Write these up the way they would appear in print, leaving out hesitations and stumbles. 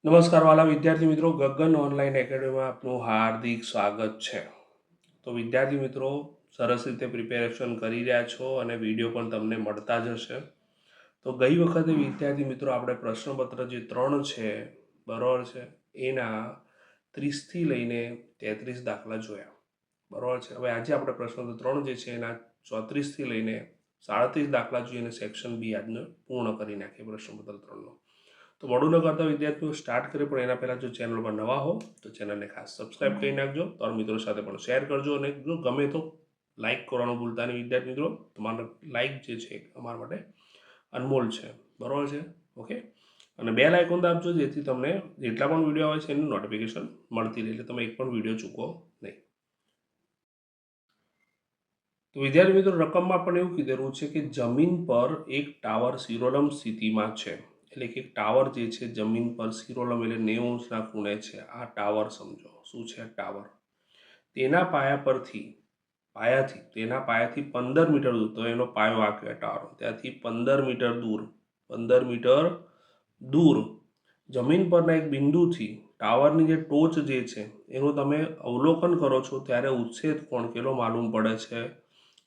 નમસ્કાર વાલા વિદ્યાર્થી મિત્રો, ગગન ઓનલાઈન એકેડમીમાં આપનું હાર્દિક સ્વાગત છે. તો વિદ્યાર્થી મિત્રો, સરસ રીતે પ્રિપેરેશન કરી રહ્યા છો અને વિડીયો પણ તમને મળતા જ હશે. તો ગઈ વખતે વિદ્યાર્થી મિત્રો આપણે પ્રશ્નપત્ર જે 3 છે, બરાબર છે, એના 30થી લઈને 33 દાખલા જોયા, બરાબર છે. હવે આજે આપણે પ્રશ્નપત્ર 3 જે છે એના 34થી લઈને 37 દાખલા જોઈએ અને સેક્શન બી આજનો પૂર્ણ કરી નાખીએ પ્રશ્નપત્ર 3નો. તો મોડું ન કરતા વિદ્યાર્થીઓ સ્ટાર્ટ કરે, પણ એના પહેલાં જો ચેનલ પર નવા હો તો ચેનલને ખાસ સબસ્ક્રાઇબ કરી નાખજો, તમારા મિત્રો સાથે પણ શેર કરજો અને જો ગમે તો લાઇક કરવાનું ભૂલતા નહીં વિદ્યાર્થી મિત્રો. તમારા લાઇક જે છે અમારા માટે અનમોલ છે, બરાબર છે. ઓકે, અને બેલ આઇકોન દાબજો જેથી તમને જેટલા પણ વિડીયો આવે છે એની નોટિફિકેશન મળતી રહે, એટલે તમે એક પણ વિડીયો ચૂકો નહીં. તો વિદ્યાર્થી મિત્રો, રકમમાં પણ એવું કીધેલું છે કે જમીન પર એક ટાવર શિરોલમ સ્થિતિમાં છે. એટલે કે ટાવર જે છે જમીન પર શિરોલમ એટલે 90 અંશના ખૂણે છે. આ ટાવર સમજો શું છે ટાવર. તેના પાયાથી 15 મીટર દૂર, તો એનો પાયો આ કહેવાય ટાવર. ત્યાંથી 15 મીટર દૂર જમીન પરના એક બિંદુથી ટાવરની જે ટોચ જે છે એનું તમે અવલોકન કરો છો ત્યારે ઉચ્છેદ કોણ કેટલો માલુમ પડે છે?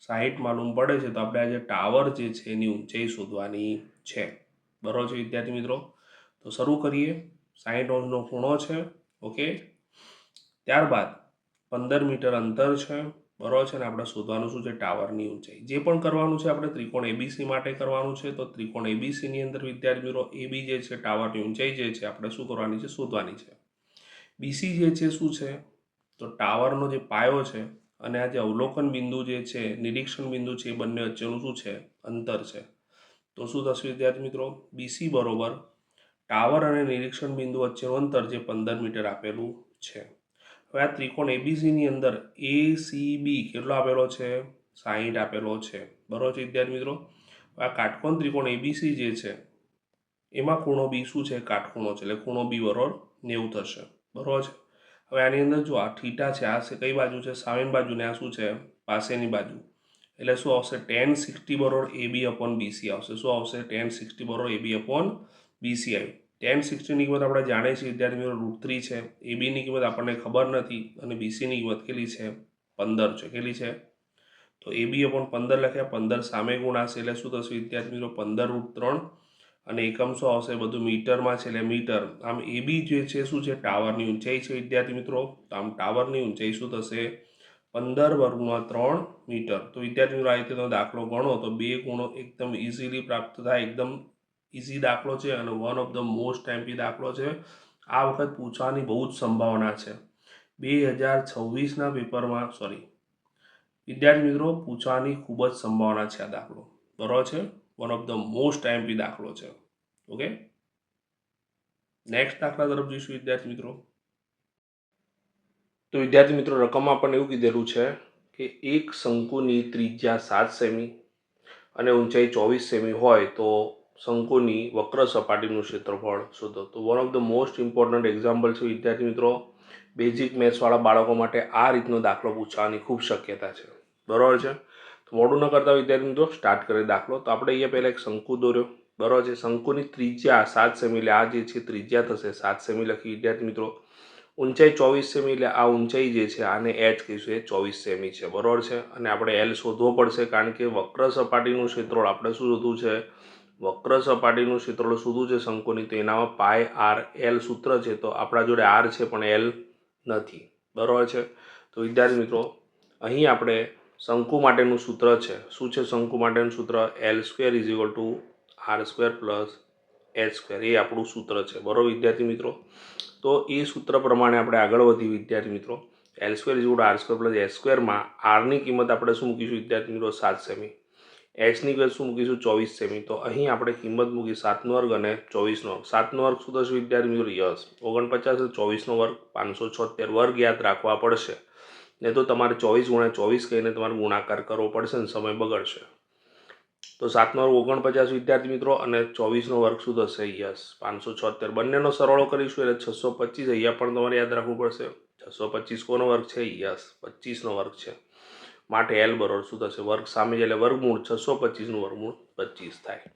60 માલુમ પડે છે. તો આપણે આ જે ટાવર જે છે એની ઊંચાઈ શોધવાની છે, બરાબર છે વિદ્યાર્થી મિત્રો. તો શરૂ કરીએ. 60 અંશનો ખૂણો છે. ઓકે, ત્યારબાદ 15 મીટર અંતર છે, બરાબર છે. અને આપણે શોધવાનું શું છે? ટાવરની ઊંચાઈ. જે પણ કરવાનું છે આપણે ત્રિકોણ એબીસી માટે કરવાનું છે. તો ત્રિકોણ એબીસીની અંદર વિદ્યાર્થી મિત્રો એબી જે છે ટાવરની ઊંચાઈ જે છે આપણે શું કરવાની છે? શોધવાની છે. બીસી જે છે શું છે? તો ટાવરનો જે પાયો છે અને આ જે અવલોકન બિંદુ જે છે, નિરીક્ષણ બિંદુ છે, એ બંને વચ્ચેનું શું છે? અંતર છે. તો શું થશે વિદ્યાર્થી મિત્રો? બીસી બરોબર ટાવર અને નિરીક્ષણ બિંદુ વચ્ચેનું અંતર જે 15 મીટર આપેલું છે. હવે આ ત્રિકોણ એબીસીની અંદર એસીબી કેટલો આપેલો છે? 60 આપેલો છે, બરોબર છે વિદ્યાર્થી મિત્રો. આ કાટકોણ ત્રિકોણ એબીસી જે છે એમાં ખૂણો બી શું છે? કાટખૂણો છે, એટલે ખૂણો બી બરોબર 90 થશે, બરોબર છે. હવે આની અંદર જો આ થીટા છે, આ છે કઈ બાજુ છે? સામેની બાજુ, ને આ શું છે? પાસેની બાજુ. એટલે શું આવશે? tan 60 બરોબર એબી અપોન બીસી આવશે. શું આવશે? tan 60 બરોબર એબી અપોન બીસી આવ્યું. tan 60ની કિંમત આપણે જાણીએ છીએ વિદ્યાર્થી મિત્રો √3 છે. એબીની કિંમત આપણને ખબર નથી અને બીસીની કિંમત કેટલી છે? 15 છે. કેટલી છે? તો એબી અપોન 15 લખ્યા, 15 સામે ગુણાશે એટલે શું થશે વિદ્યાર્થી મિત્રો? 15 √3 અને એકમ શું આવશે? બધું મીટરમાં છે એટલે મીટર. આમ એબી જે છે શું છે? ટાવરની ઊંચાઈ છે વિદ્યાર્થી મિત્રો. તો આમ ટાવરની ઊંચાઈ શું થશે? 15√3 મીટર. તો વિદ્યાર્થી મિત્રો આ રીતે તમે દાખલો ગણો તો 2 ગુણો એકદમ ઇઝીલી પ્રાપ્ત થાય. એકદમ ઇઝી દાખલો છે અને one of the most MP દાખલો છે. આ વખત પૂછવાની બહુ જ સંભાવના છે. 2026ના પેપરમાં વિદ્યાર્થી મિત્રો પૂછવાની ખૂબ જ સંભાવના છે આ દાખલો, બરાબર છે. One of the most MP દાખલો છે. ઓકે, નેક્સ્ટ દાખલા તરફ જઈશું વિદ્યાર્થી મિત્રો. તો વિદ્યાર્થી મિત્રો રકમમાં આપણને એવું કીધેલું છે કે એક શંકુની ત્રિજ્યા 7 સેમી અને ઊંચાઈ 24 સેમી હોય તો શંકુની વક્ર સપાટીનું ક્ષેત્રફળ શોધો. તો one of the most important example છે વિદ્યાર્થી મિત્રો. બેઝિક મેથ્સવાળા બાળકો માટે આ રીતનો દાખલો પૂછવાની ખૂબ શક્યતા છે, બરાબર છે. તો મોડું ન કરતા વિદ્યાર્થી મિત્રો સ્ટાર્ટ કરે દાખલો. તો આપણે અહીંયા પહેલાં એક શંકુ દોર્યો, બરાબર છે. શંકુની ત્રિજ્યા 7 સેમી એટલે આ જે છે ત્રિજ્યા થશે 7 સેમી લખી વિદ્યાર્થી મિત્રો. ઊંચાઈ 24 સેમી એટલે આ ઊંચાઈ જે છે આને એચ કહીશું, એ 24 સેમી છે, બરાબર છે. અને આપણે એલ શોધવો પડશે કારણ કે વક્ર સપાટીનું ક્ષેત્રફળ આપણે શું શોધવું છે? વક્ર સપાટીનું ક્ષેત્રફળ શોધવું છે શંકુની. તો એનામાં પાય આર એલ સૂત્ર છે. તો આપણા જોડે આર છે પણ એલ નથી, બરાબર છે. તો વિદ્યાર્થી મિત્રો અહીં આપણે શંકુ માટેનું સૂત્ર છે. શું છે શંકુ માટેનું સૂત્ર? L² = R² + H². એ આપણું સૂત્ર છે, બરાબર વિદ્યાર્થી મિત્રો. તો એ સૂત્ર પ્રમાણે આપણે આગળ વધી વિદ્યાર્થી મિત્રો. L² = R² + H²માં આરની કિંમત આપણે શું મૂકીશું વિદ્યાર્થી મિત્રો? 7 સેમી. એચની કિંમત શું મૂકીશું? 24 સેમી. તો અહીં આપણે કિંમત મૂકી 7² અને 24². 7² શું થશે વિદ્યાર્થી મિત્રો? યસ 49. 24² 576 વર્ગ યાદ રાખવા પડશે, નહીં તો તમારે 24 × 24 કહીને તમારે ગુણાકાર કરવો પડશે ને સમય બગડશે. તો 7² 49 વિદ્યાર્થી મિત્રો અને 24² શું થશે? યસ 576. બંનેનો સરવાળો કરીશું એટલે 625. અહીંયા પણ તમારે યાદ રાખવું પડશે. 625 કોનો વર્ગ છે? યસ 25 છે. માટે એલ બરોબર શું થશે? વર્ગ સામે એટલે વર્ગમૂળ 625 નું વર્ગમૂળ 25 થાય.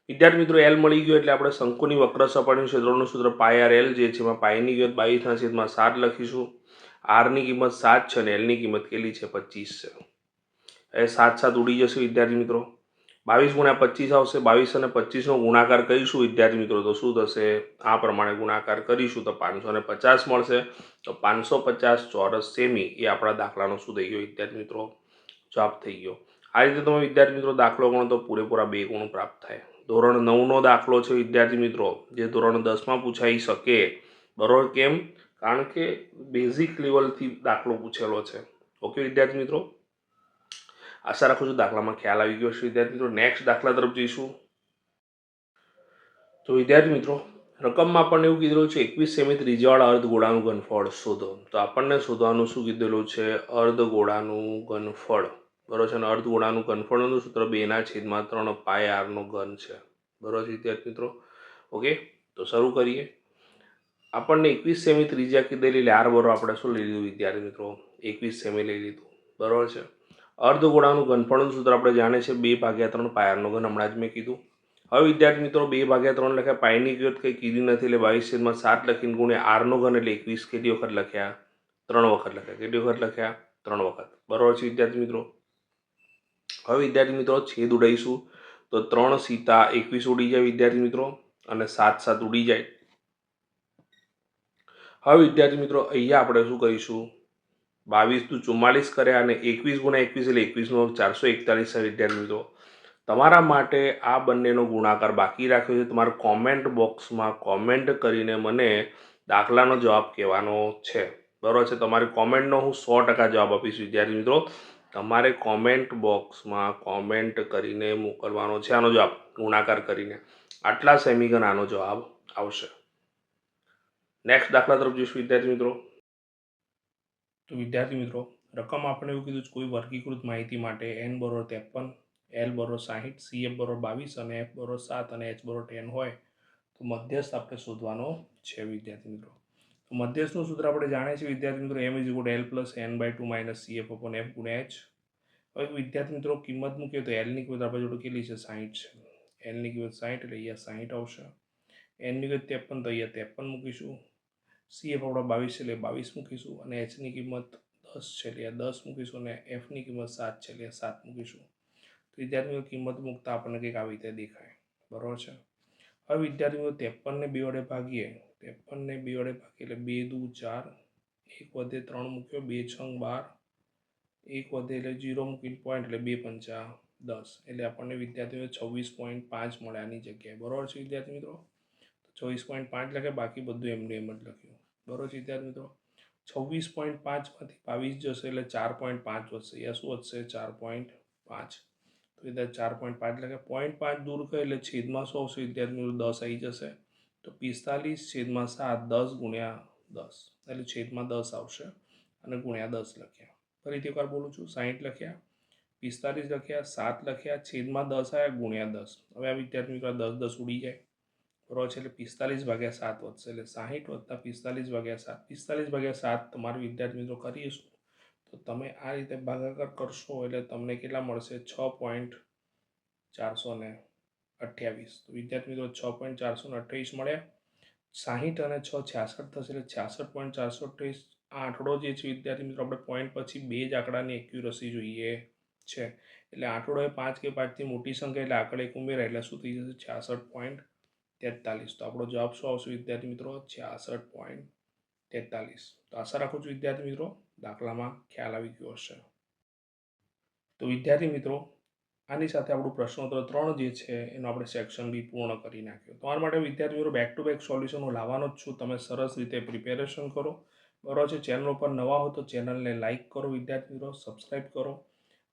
વિદ્યાર્થી મિત્રો એલ મળી ગયો એટલે આપણે શંકુની વક્ર સપાટીનું ક્ષેત્રફળનું સૂત્ર પાય આર એલ જે છે એમાં પાયની કિંમત 22/7 લખીશું. આરની કિંમત 7 છે અને એલની કિંમત કેટલી છે 25 છે. એ 7 ઉડી જશે વિદ્યાર્થી મિત્રો. 22 × 25 આવશે. 22 અને 25નો ગુણાકાર કરીશું વિદ્યાર્થી મિત્રો તો શું થશે? આ પ્રમાણે ગુણાકાર કરીશું તો 550 મળશે. તો 550 ચોરસ સેમી એ આપણા દાખલાનો શું થઈ ગયો વિદ્યાર્થી મિત્રો? જવાબ થઈ ગયો. આ રીતે તમે વિદ્યાર્થી મિત્રો દાખલો ગણો તો પૂરેપૂરા 2 ગુણ પ્રાપ્ત થાય. ધોરણ 9નો દાખલો છે વિદ્યાર્થી મિત્રો, જે ધોરણ 10માં પૂછાઈ શકે. બરોબર? કેમ? કારણ કે બેઝિક લેવલથી દાખલો પૂછેલો છે. ઓકે વિદ્યાર્થી મિત્રો, આશા રાખું છું દાખલામાં ખ્યાલ આવી ગયો છે વિદ્યાર્થી મિત્રો. નેક્સ્ટ દાખલા તરફ જઈશું. તો વિદ્યાર્થી મિત્રો, રકમમાં આપણને એવું કીધેલું છે 21 સેમી ત્રિજ્યાવાળા અર્ધગોળાનું ઘનફળ શોધો. તો આપણને શોધવાનું શું કીધેલું છે? અર્ધગોળાનું ઘનફળ. બરોબર છે? અને અર્ધગોળાનું ઘનફળનું સૂત્ર 2/3 પાય આરનો ઘન છે. બરોબર છે વિદ્યાર્થી મિત્રો? ઓકે, તો શરૂ કરીએ. આપણને 21 સેમી ત્રિજ્યા કીધેલી એટલે આર બરોબર આપણે શું લઈ લીધું વિદ્યાર્થી મિત્રો? 21 સેમી લઈ લીધું. બરોબર છે? અર્ધગોળાનું ઘનફળનું સૂત્ર આપણે જાણે છે 2/3 પાય આરનો ઘન, હમણાં જ મેં કીધું. હવે વિદ્યાર્થી મિત્રો 2/3 લખ્યા, પાયની કિંમત કંઈ કીધી નથી એટલે 22/7 લખીને ગુણ્યા આરનો ઘન એટલે 21 કેટલી વખત લખ્યા? 3 વખત લખ્યા. કેટલી વખત લખ્યા? 3 વખત. બરોબર છે વિદ્યાર્થી મિત્રો? હવે વિદ્યાર્થી મિત્રો છેદ ઉડાઈશું તો 3 સીતા 21 ઉડી જાય વિદ્યાર્થી મિત્રો, અને 7 ઉડી જાય. હવે વિદ્યાર્થી મિત્રો અહીંયા આપણે શું કરીશું? 22 × 44 કર્યા અને 21 × 21 એટલે 21 નો 441 છે વિદ્યાર્થી મિત્રો. તમારા માટે આ બંનેનો ગુણાકાર બાકી રાખ્યો છે. તમારે કોમેન્ટ બોક્સમાં કોમેન્ટ કરીને મને દાખલાનો જવાબ કહેવાનો છે. બરાબર છે? તમારી કોમેન્ટનો હું 100% જવાબ આપીશ વિદ્યાર્થી મિત્રો. તમારે કોમેન્ટ બોક્સમાં કોમેન્ટ કરીને મોકલવાનો છે આનો જવાબ, ગુણાકાર કરીને. આટલા સેમીગન આનો જવાબ આવશે. નેક્સ્ટ દાખલા તરફ જઈશું વિદ્યાર્થી મિત્રો. તો વિદ્યાર્થી મિત્રો, રકમ આપણે એવું કીધું છે કોઈ વર્ગીકૃત માહિતી માટે n બરોબર 53, L બરોબર 60, CF બરોબર 22 અને F બરોબર 7 અને H બરોબર 10 હોય તો મધ્યસ્થ આપણે શોધવાનો છે વિદ્યાર્થી મિત્રો. તો મધ્યસ્થનું સૂત્ર આપણે જાણીએ છીએ વિદ્યાર્થી મિત્રો, m = L + n/2 - CF/F × H. હવે વિદ્યાર્થી મિત્રો કિંમત મૂકીએ તો L ની કિંમત આપણી જોડે કેટલી છે? 60 છે. L ની કિંમત 60 એટલે અહીંયા 60 આવશે. n ની કિંમત 53 તો અહીંયા 53 મૂકીશું. CF આપણા 22 એટલે 22 મૂકીશું અને H ની કિંમત 10 છે એટલે 10 મૂકીશું અને F ની કિંમત 7 છે એટલે 7 મૂકીશું. તો વિદ્યાર્થીઓ કિંમત મૂકતા આપણને કંઈક આવી રીતે દેખાય. બરાબર છે? હવે વિદ્યાર્થીઓ 53 ને 2 વડે ભાગીએ. 53 ને 2 વડે ભાગીએ એટલે 2 દુ 4, 1 વધે 3 મૂક્યો, 2 6 12, 1 વધે એટલે 0 મૂકીને પોઈન્ટ એટલે 2 પંચા 10 એટલે આપણને વિદ્યાર્થીઓ 26.5 મળે આની જગ્યાએ. બરાબર છે વિદ્યાર્થી મિત્રો? 26.5 લખે, બાકી બધું એમનું એમ જ લખ્યું. બરાબર છે વિદ્યાર્થી મિત્રો? 26.5માંથી 22 જશે એટલે 4.5 વધશે. યા શું વધશે? 4.5. તો વિદ્યાર્થી 4.5 લખે, 0.5 દૂર કરે એટલે છેદમાં શું આવશે વિદ્યાર્થી મિત્રો? 10 આવી જશે. તો 45/7 10 × 10 એટલે છેદમાં 10 આવશે અને ગુણ્યા 10 લખ્યા. ફરીથી એકવાર બોલું છું, 60 લખ્યા, 45 લખ્યા, 7 લખ્યા, છેદમાં 10 આવ્યા, ગુણ્યા 10. હવે આ વિદ્યાર્થી મિત્રો 10 10 ઉડી જાય. બરોબર છે? એટલે 45/7 વધશે એટલે 60 + 45/7. 45/7 તમારે વિદ્યાર્થી મિત્રો કરીશું તો તમે આ રીતે ભાગાકાર કરશો એટલે તમને કેટલા મળશે? 6.428. તો વિદ્યાર્થી મિત્રો 6.428 મળ્યા. 60 અને 6 66 થશે એટલે 66.428. આ આંકડો જે છે વિદ્યાર્થી મિત્રો, આપણે પોઈન્ટ પછી 2 જ આંકડાની એક્યુરસી જોઈએ છે. એટલે આંકડો એ 5 કે 5થી મોટી સંખ્યા એટલે આંકડે એક ઉમેરાય એટલે શું થઈ જશે? 66.43. તો આપણો જવાબ શું આવશે વિદ્યાર્થી મિત્રો? 66.43. તો આશા રાખું છું વિદ્યાર્થી મિત્રો દાખલામાં ખ્યાલ આવી ગયો હશે. તો વિદ્યાર્થી મિત્રો, આની સાથે આપણું પ્રશ્નોત્તર 3 જે છે એનો આપણે સેક્શન બી પૂર્ણ કરી નાખ્યો. તમારા માટે વિદ્યાર્થી મિત્રો બેક ટુ બેક સોલ્યુશન હું લાવવાનો જ છું. તમે સરસ રીતે પ્રિપેરેશન કરો. બરાબર છે? ચેનલ ઉપર નવા હો તો ચેનલને લાઇક કરો વિદ્યાર્થી મિત્રો, સબસ્ક્રાઈબ કરો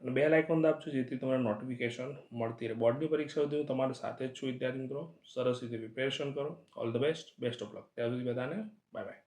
અને બેલ આઇકોન દાબજો જેથી તમને નોટિફિકેશન મળતી રહે. બોર્ડની પરીક્ષા સુધી હું તમારી સાથે જ છું વિદ્યાર્થી મિત્રો. સરસ રીતે પ્રિપેરેશન કરો. All the best. Best of luck. ત્યાં સુધી બધાને બાય બાય.